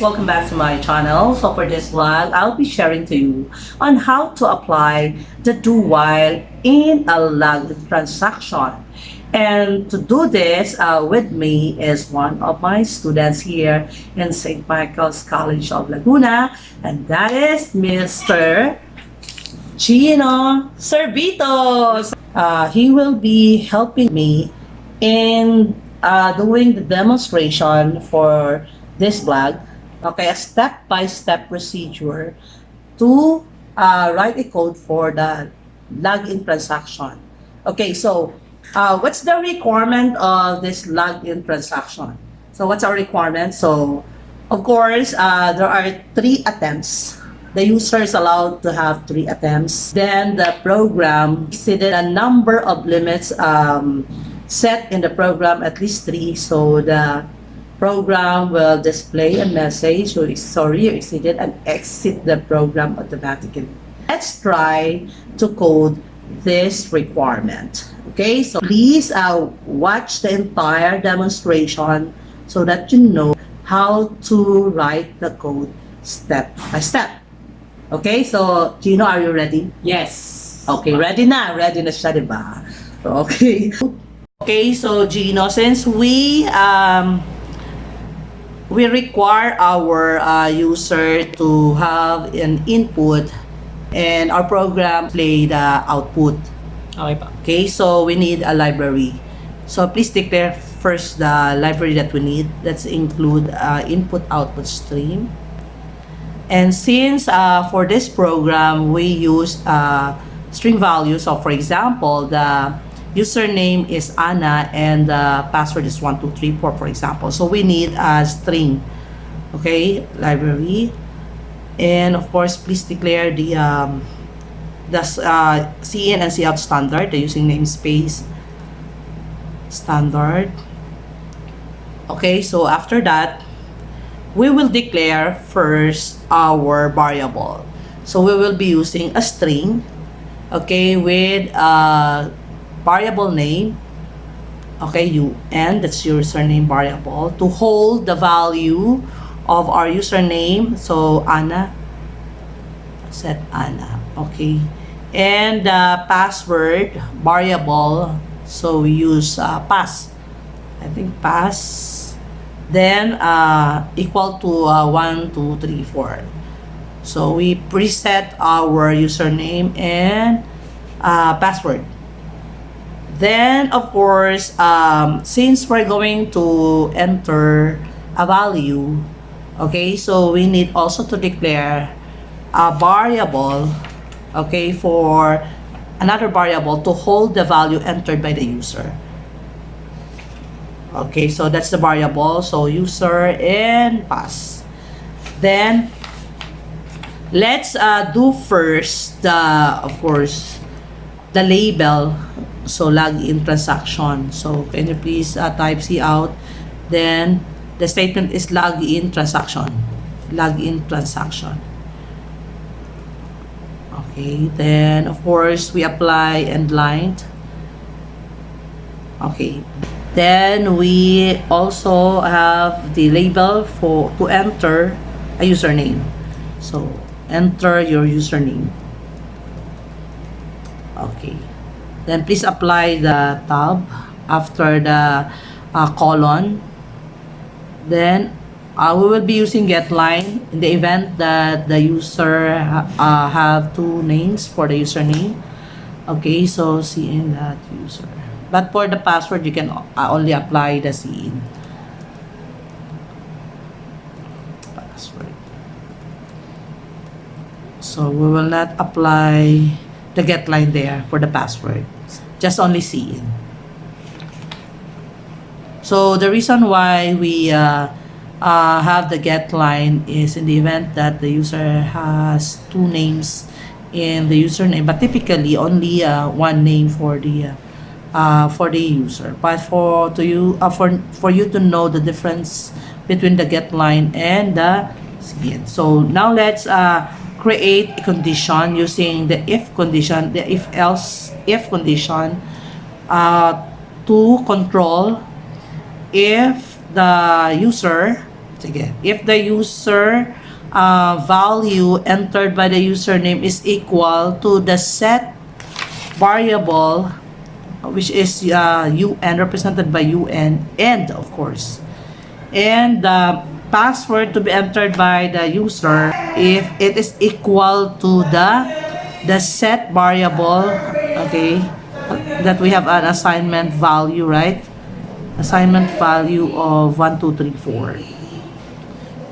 guys, welcome back to my channel. So for this vlog, I'll be sharing to you on how to apply the do while in a log transaction. And to do this with me is one of my students here in St. Michael's College of Laguna, and that is Mr. Gino Servitos. He will be helping me in doing the demonstration for this vlog. Okay, a step-by-step procedure to write a code for the login transaction. Okay, so what's the requirement of this login transaction? So what's our requirement? So of course, there are 3 attempts. The user is allowed to have 3 attempts. Then the program exceeded a number of limits set in the program, at least 3. So the program will display a message, so sorry, you exceeded, and exit the program automatically. Let's try to code this requirement. Okay, so please watch the entire demonstration so that you know how to write the code step by step. Okay, so Gino, are you ready? Yes. Okay, ready na siya, diba? Okay. Okay, so Gino, since we require our user to have an input and our program play the output. Okay pa. Okay, so we need a library. So please declare first the library that we need. Let's include input-output stream. And since for this program, we use string values. So for example, the username is Anna and the password is 1234, for example. So we need a string. Okay, library. And of course, please declare the CIN and cout standard, the using namespace standard. Okay, so after that, we will declare first our variable. So we will be using a string, okay, with a variable name, okay, UN, that's your username variable, to hold the value of our username. So Anna, set Anna, okay, and the password variable, so we use pass, I think pass, then equal to 1 2 3 4. So we preset our username and password. Then of course, since we're going to enter a value, okay, so we need also to declare a variable, okay, for another variable to hold the value entered by the user. Okay, so that's the variable, so user and pass. Then let's do first the, of course, the label, so login transaction. So can you please type cout, then the statement is login transaction. Okay, then of course we apply end line. Okay, then we also have the label for to enter a username. So enter your username. Okay, then please apply the tab after the colon. Then we will be using get line in the event that the user have 2 names for the username. Okay, so CIN that user. But for the password, you can only apply the CIN. Password. So we will not apply the get line there for the password. Just only CIN. So the reason why we have the get line is in the event that the user has 2 names in the username, but typically only 1 name for the user. But for you to know the difference between the get line and the CIN. So now let's create a condition using the if condition, the if condition to control if the user Sige. If the user value entered by the username is equal to the set variable, which is UN, represented by UN, and of course, and the password to be entered by the user, if it is equal to the set variable, okay, that we have an assignment value, right? Assignment value of 1, 2, 3, 4.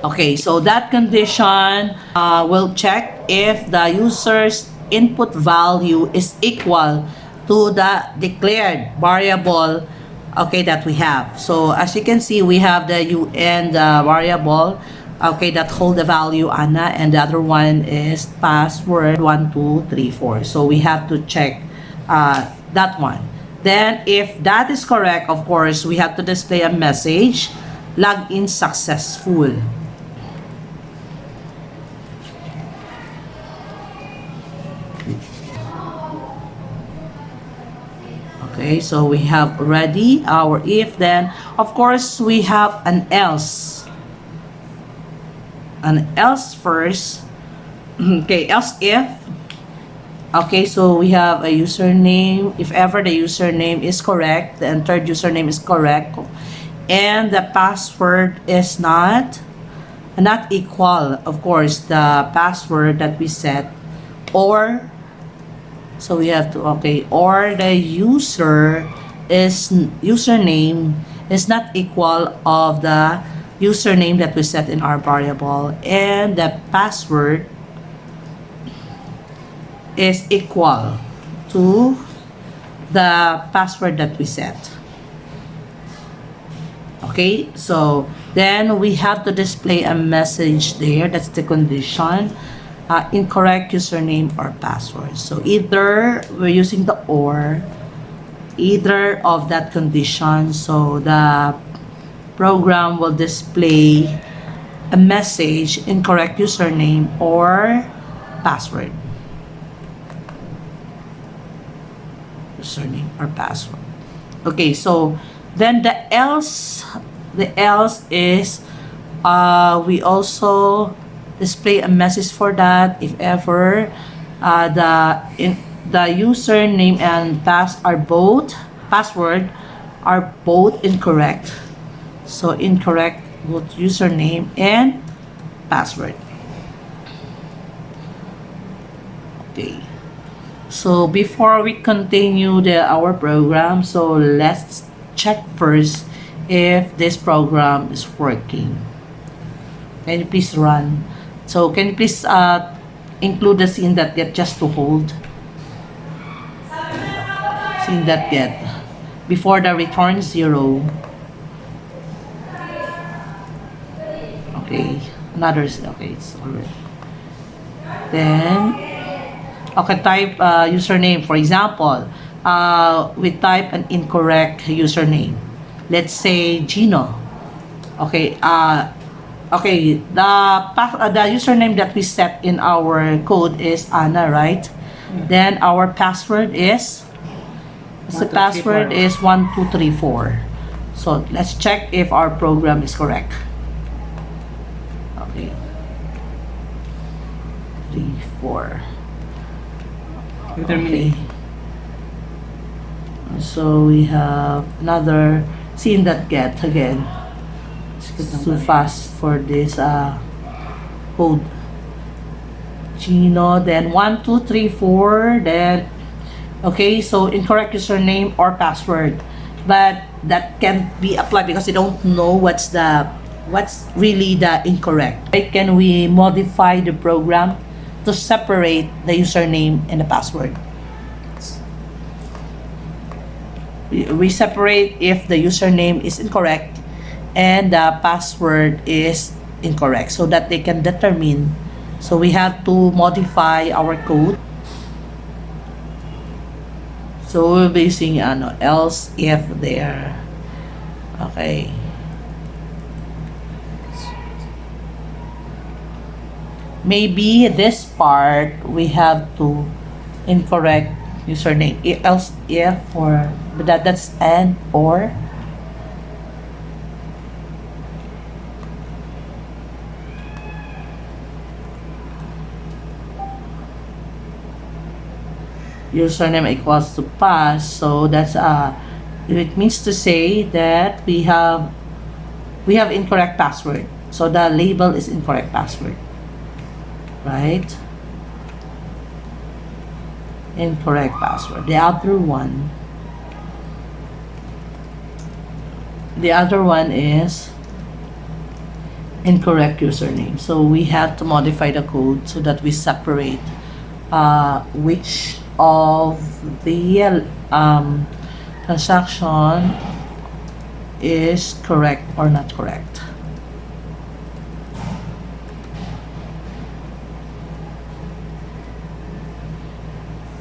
Okay, so that condition will check if the user's input value is equal to the declared variable, okay, that we have. So as you can see, we have the UN variable, okay, that hold the value Anna, and the other one is password 1, 2, 3, 4. So we have to check that one. Then if that is correct, of course, we have to display a message, login successful. Okay, so we have already our if. Then of course we have an else first. Okay, else if. Okay, so we have a username. If ever the username is correct, the entered username is correct, and the password is not equal, of course, the password that we set, or so we have to, okay, or the username is not equal of the username that we set in our variable, and the password is equal to the password that we set. Okay, so then we have to display a message there. That's the condition. Incorrect username or password. So either we're using the or, either of that condition, so the program will display a message, incorrect username or password. Username or password. Okay, so then the else is we also display a message for that if ever the username and password are both incorrect. So incorrect both username and password. Okay. So before we continue our program, so let's check first if this program is working. Can you please run? So can you please include the scene that get just to hold? Scene that get before the return 0. Okay, another, okay, it's already. Then, okay, type username. For example, we type an incorrect username. Let's say Gino. Okay, okay, the username that we set in our code is Anna, right? Then our password is, the password is 1234. So let's check if our program is correct. Okay, 3, 4. Okay. So we have another scene that get again. It's too fast for this code. Gino, then 1, 2, 3, 4, then okay, so incorrect username or password, but that can be applied because you don't know what's really the incorrect. Right? Can we modify the program to separate the username and the password? We separate if the username is incorrect and the password is incorrect so that they can determine. So we have to modify our code. So we'll be using else if there. Okay. Maybe this part we have to incorrect username, else if, or but that's and or. username equals to pass. So that's it means to say that we have incorrect password. So the label is incorrect password, right? Incorrect password. The other one is incorrect username. So we have to modify the code so that we separate which of the transaction is correct or not correct.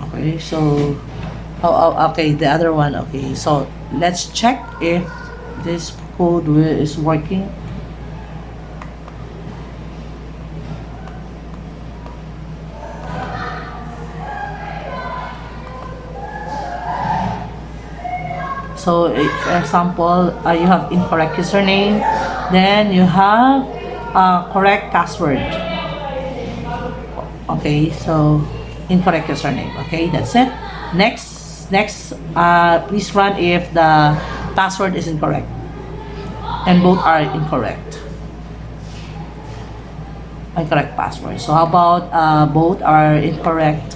Okay, so okay, the other one. Okay, so let's check if this code is working. So if, for example, you have incorrect username, then you have correct password. Okay, so incorrect username. Okay, that's it. Next, please run if the password is incorrect, and both are incorrect. Incorrect password. So how about both are incorrect?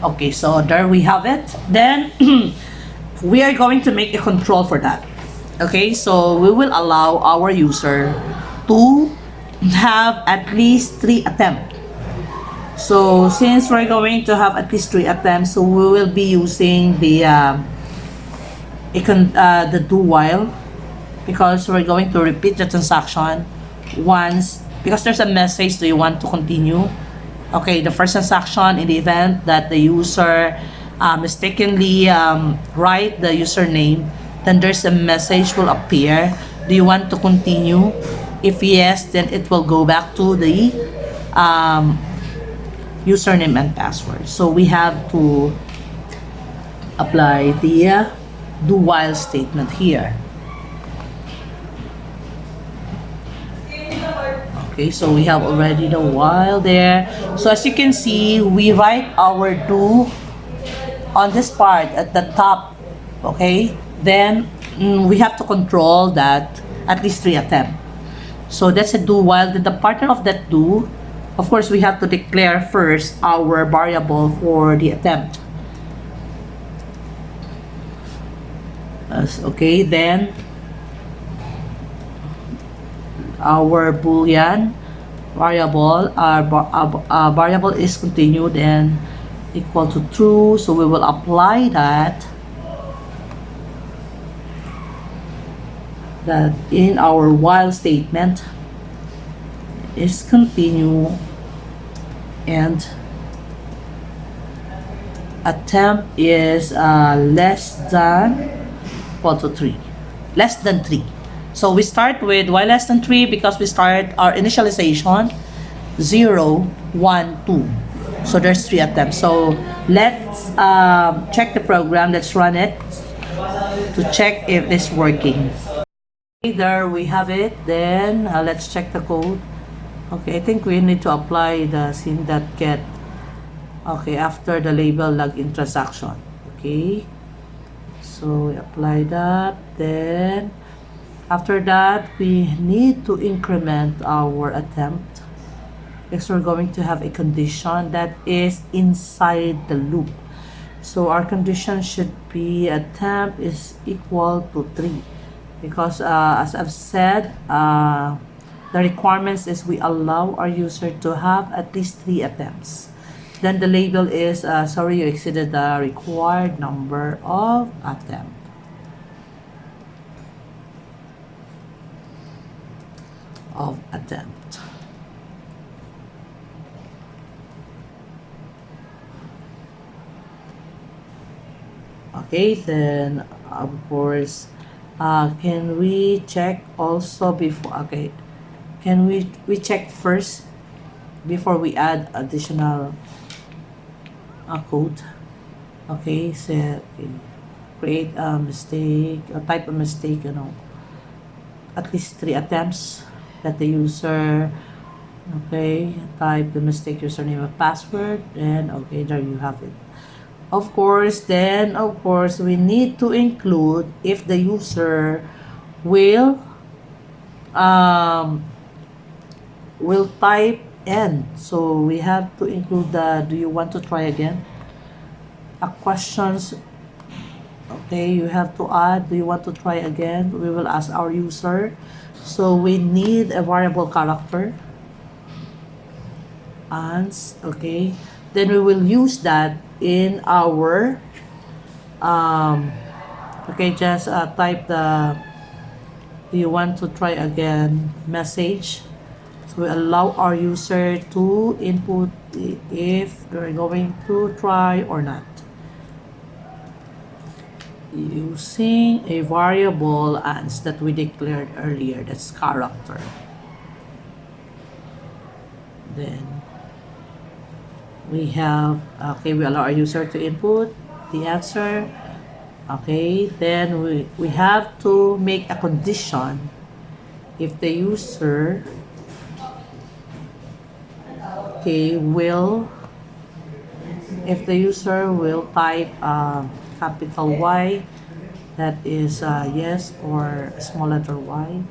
Okay, so there we have it. Then we are going to make a control for that. Okay, so we will allow our user to have at least 3 attempts. So since we're going to have at least 3 attempts, so we will be using the do while, because we're going to repeat the transaction once, because there's a message, do you want to continue? Okay, the first transaction, in the event that the user mistakenly write the username, then there's a message will appear, do you want to continue? If yes, then it will go back to the username and password. So we have to apply the do while statement here. Okay, so we have already the while there. So as you can see, we write our do on this part at the top. Okay, then we have to control that at least 3 attempts. So that's a do while. Then the partner of that do, of course, we have to declare first our variable for the attempt. Okay, then our boolean variable, our variable is continued and equal to true, so we will apply that in our while statement is continue and attempt is less than equal to 3, less than 3. So we start with y less than 3 because we start our initialization 0, 1, 2. So there's 3 attempts. So let's check the program. Let's run it to check if it's working. Okay, there we have it. Then let's check the code. Okay, I think we need to apply the scene.get. Okay, after the label login transaction. Okay, so we apply that. Then after that, we need to increment our attempt because we're going to have a condition that is inside the loop. So our condition should be attempt is equal to 3 because as I've said, the requirements is we allow our user to have at least 3 attempts. Then the label is, sorry, you exceeded the required number of attempts. Okay, then of course, can we check also before? Okay, can we check first before we add additional code? Okay, so create a mistake or type a mistake, at least 3 attempts that the user Okay, type the mistake username and password, and okay, there you have it. Of course, then of course we need to include if the user will um, will type N. So we have to include the do you want to try again? A questions. Okay, you have to add do you want to try again? We will ask our user. So we need a variable character. Ans, okay. Then we will use that in our okay, just type the do you want to try again message. So we allow our user to input if they're going to try or not. Using a variable ans that we declared earlier, that's character. Then we have, okay, we allow our user to input the answer. Okay, then we have to make a condition if the user okay will if the user will type capital Y, that is yes, or small letter y,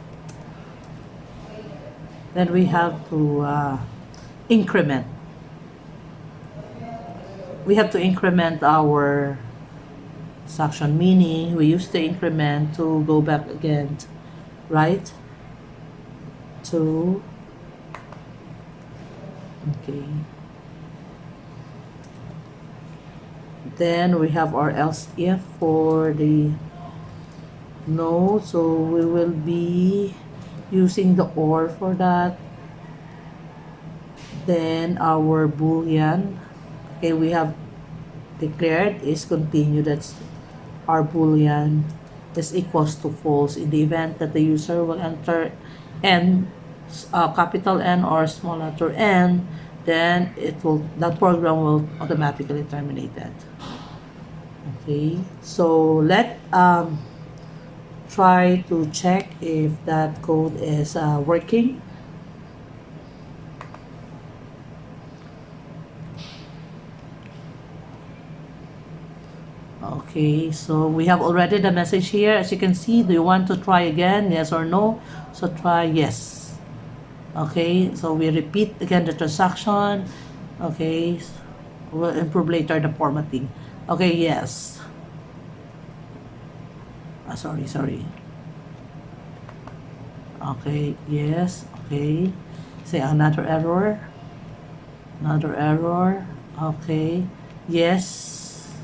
then we have to increment our section, meaning we use the increment to go back again, right, to okay, then we have our else if for the no, so we will be using the or for that. Then our boolean, okay, we have declared is continue, that's our boolean is equals to false in the event that the user will enter n, capital N or small letter n, then that program will automatically terminate that. Okay, so let try to check if that code is working. Okay, so we have already the message here. As you can see, do you want to try again? Yes or no? So try yes. Okay, so we repeat again the transaction. Okay, we'll improve later the formatting. Okay, yes. Sorry. Okay, yes. Okay, say another error. Okay, yes.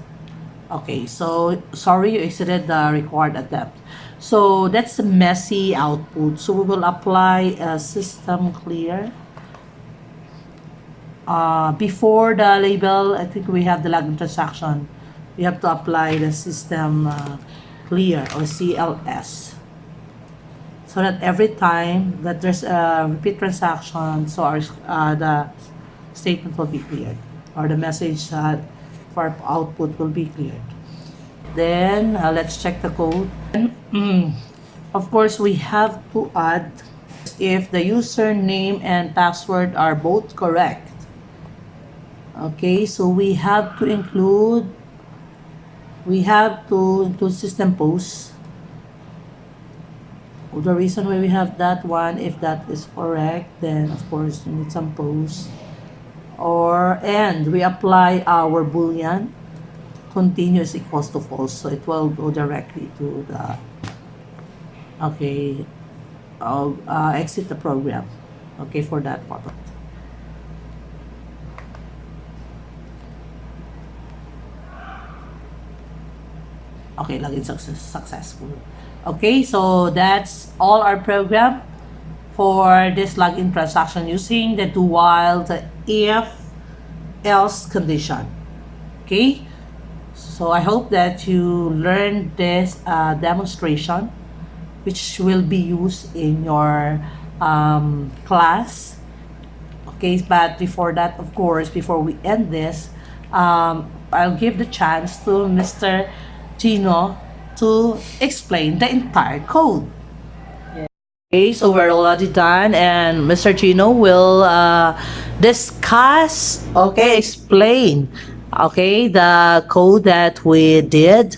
Okay, so sorry you exited the required attempt. So that's a messy output. So we will apply a system clear. Before the label, I think we have the login transaction. We have to apply the system clear or CLS. So that every time that there's a repeat transaction, so the statement will be cleared, or the message for output will be cleared. Then let's check the code. Of course, we have to add if the username and password are both correct. Okay, so we have to include system post. The reason why we have that one, if that is correct, then of course we need some post. And we apply our boolean continuous equals to false, so it will go directly to the okay. I'll exit the program. Okay, for that part. Okay, login successful. Okay, so that's all our program for this login transaction using the do while, the if else condition. Okay, so I hope that you learned this demonstration, which will be used in your class. Okay, but before that, of course, before we end this, I'll give the chance to Mr. Gino to explain the entire code. Okay, so we're already done, and Mr. Chino will discuss, okay, explain, okay, the code that we did.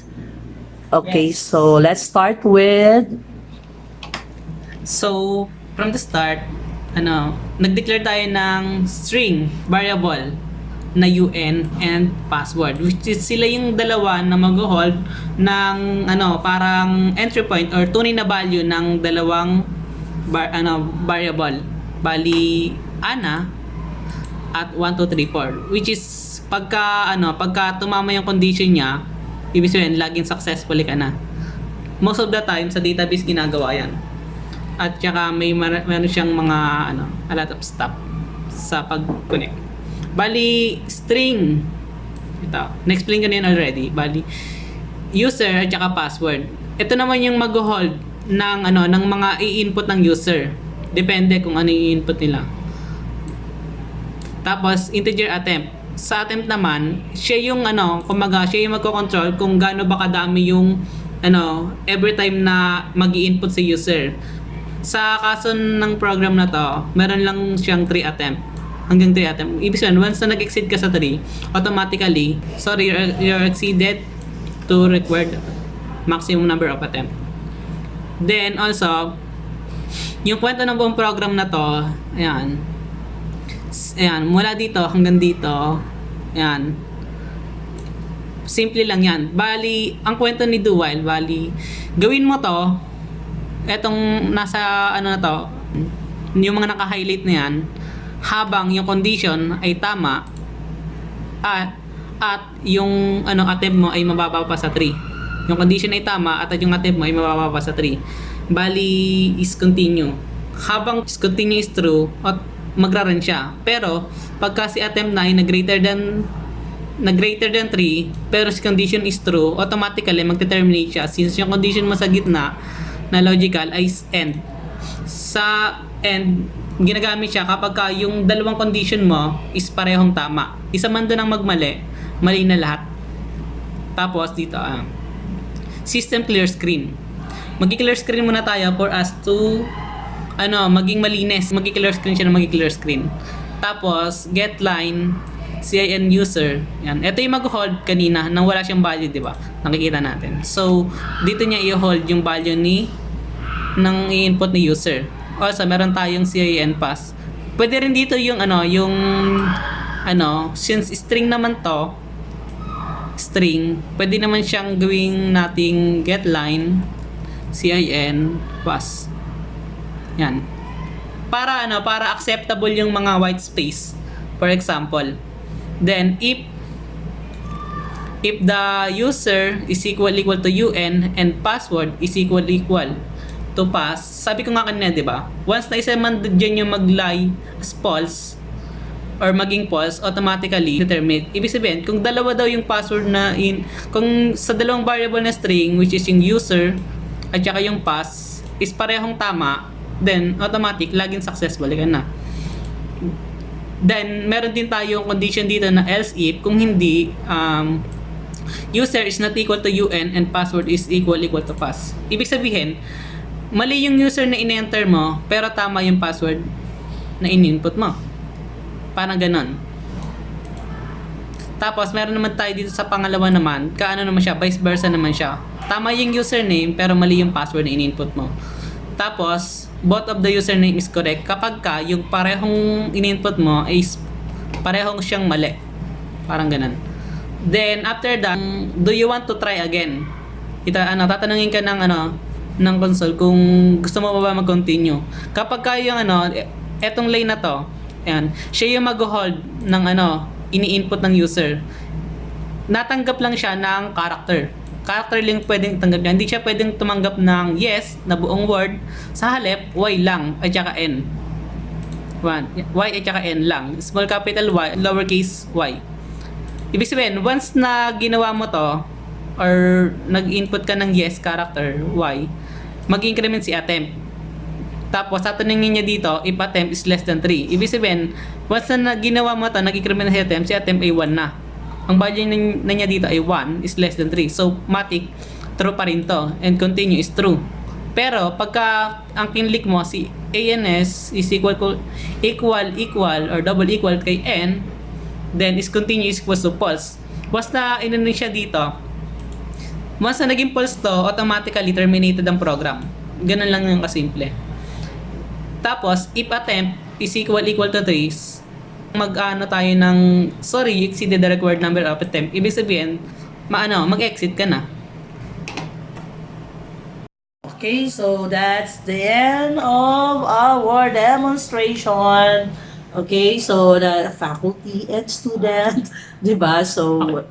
Okay, Yes. so let's start with So, from the start, nag-declare tayo ng string variable na UN and password, which is sila yung dalawa na mag-hold ng parang entry point or tunay na value ng dalawang variable. Bali Ana at 1 2 3 4, which is pagka tumama yung condition niya, ibig sabihin laging successfully ka na. Most of the time sa database ginagawa yan. At saka meron siyang mga a lot of stuff sa pag-connect. Bali string, ito na-explain ko na yun already. Bali user at saka password, ito naman yung mag-hold ng mga i-input ng user, depende kung ano yung input nila. Tapos integer attempt, sa attempt naman siya yung siya yung magko-control kung gaano ba kadami yung every time na mag-i-input si user. Sa kaso ng program na to, meron lang siyang 3 attempt. Hanggang 3 attempt. Ibig sabihin, once na nag-exceed ka sa 3, automatically, you're exceeded to required maximum number of attempt. Then, also, yung kwento ng buong program na to, ayan, mula dito hanggang dito, ayan, simple lang yan. Bali, ang kwento ni do while, bali, gawin mo to, etong nasa na to, yung mga naka-highlight na yan, habang yung condition ay tama at yung attempt mo ay mababa pa sa 3. Yung condition ay tama at yung attempt mo ay mababa pa sa 3. Bali is continue. Habang is continue is true at magra-run siya. Pero pagka si attempt na ay na greater than 3 pero si condition is true, automatically magte-terminate siya since yung condition mo sa gitna na logical ay end. Sa end, ginagamit siya kapag yung dalawang condition mo is parehong tama. Isa man doon ang magmali, mali na lahat. Tapos dito, system clear screen. Mag-clear screen muna tayo for us to maging malinis. Mag-clear screen siya na mag-clear screen. Tapos get line CIN user. Yan. Ito yung mag-hold kanina nang wala siyang value, di ba? Nakikita natin. So, dito niya i-hold yung value ng i-input ni user. Also, meron tayong CIN pass. Pwede rin dito yung since string naman to, pwede naman siyang gawing nating get line CIN pass. Yan. Para acceptable yung mga white space. For example, then if the user is equal to UN and password is equal to pass, sabi ko nga kanina, di ba? Once na isa man dyan yung mag-lie as false or maging false, automatically determine. Ibig sabihin, kung dalawa daw yung password kung sa dalawang variable na string, which is yung user at saka yung pass, is parehong tama, then automatic, laging successful ka na. Then, meron din tayong condition dito na else if, kung hindi, user is not equal to UN and password is equal to pass. Ibig sabihin, mali yung user na in-enter mo, pero tama yung password na in-input mo. Parang ganon. Tapos, meron naman tayo dito sa pangalawa naman, naman siya, vice versa naman siya. Tama yung username, pero mali yung password na in-input mo. Tapos, both of the username is correct kapag yung parehong in-input mo is parehong siyang mali. Parang ganon. Then, after that, do you want to try again? Tatanungin ka ng console kung gusto mo ba mag-continue. Kapag yung etong line na to, ayan, siya yung mag-hold ng ini-input ng user. Natanggap lang siya ng character. Character lang pwedeng tanggap niya. Hindi siya pwedeng tumanggap ng yes na buong word. Sa halip, y lang at saka n. Y at saka n lang. Small capital Y, lowercase y. Ibig sabihin, once na ginawa mo to, or nag-input ka ng yes character, y, mag-increment si attempt. Tapos, tatanungin niya dito, if attempt is less than 3. Ibig sabihin, once na ginawa mo to, nag-increment si attempt ay 1 na. Ang value na niya dito ay 1 is less than 3. So, matic, true pa rin to. And continue is true. Pero pagka ang kinlik mo si ANS is equal or double equal kay N, then is continuous equals to false. Basta inano siya dito, once na naging false to, automatically terminated ang program. Ganun lang yung kasimple. Tapos, if attempt is equal to this, mag-ano tayo ng, sorry, you exceeded the required number of attempt. Ibig sabihin, mag-exit ka na. Okay, so that's the end of our demonstration. Okay, so the faculty and student, di ba? So,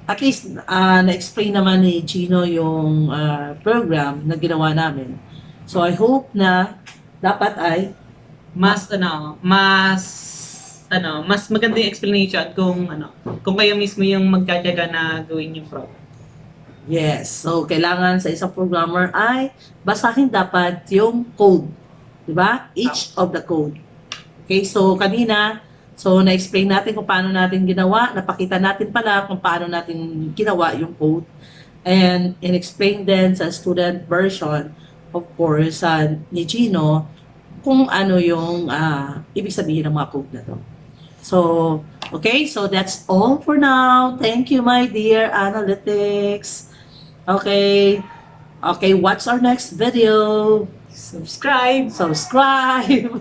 at least na-explain naman ni Gino yung program na ginawa namin. So, I hope na dapat ay Mas maganda yung explanation kung kayo mismo yung magkatyaga na gawin yung program. yes. So, kailangan sa isang programmer ay basahin dapat yung code. Di ba? Each of the code. Okay, so kanina, na-explain natin kung paano natin ginawa, napakita natin pala kung paano natin ginawa yung code. And in-explain din sa student version, of course, ni Gino, kung ano yung ibig sabihin ng mga code na to. So, okay, so that's all for now. Thank you, my dear analytics. Okay, what's our next video? Subscribe! Subscribe!